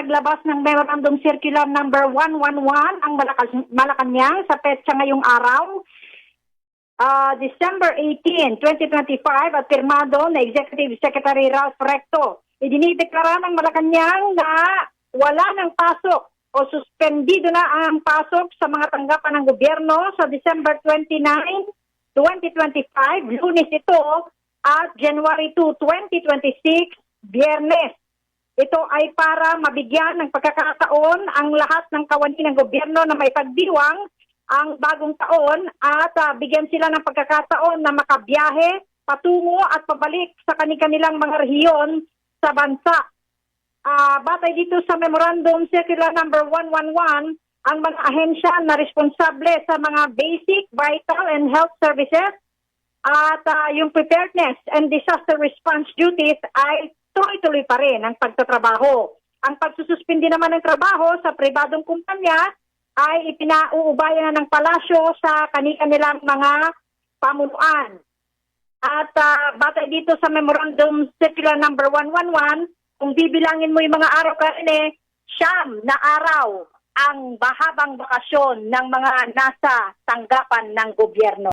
naglabas ng Memorandum Circular number 111 ang Malacanang sa petsa ngayong araw, December 18, 2025 at pirmado na Executive Secretary Ralph Recto. Idinideklara ng Malacanang na wala ng pasok o suspendido na ang pasok sa mga tanggapan ng gobyerno sa December 29, 2025, Lunes ito, at January 2, 2026, Biyernes. Ito ay para mabigyan ng pagkakataon ang lahat ng kawani ng gobyerno na may pagdiwang ang bagong taon at bigyan sila ng pagkakataon na makabiyahe, patungo at pabalik sa kanilang mga rehiyon sa bansa. Batay dito sa Memorandum Circular number 111, ang mga ahensya na responsable sa mga basic, vital and health services at yung preparedness and disaster response duties ay tuloy-tuloy pa rin ang pagtatrabaho. Ang pagsususpindi naman ng trabaho sa pribadong kumpanya ay ipinauubaya na ng palasyo sa kanilang mga pamunuan. At batay dito sa Memorandum Circular number 111, kung bibilangin mo yung mga araw kanina, 9 na araw ang mahabang bakasyon ng mga nasa tanggapan ng gobyerno.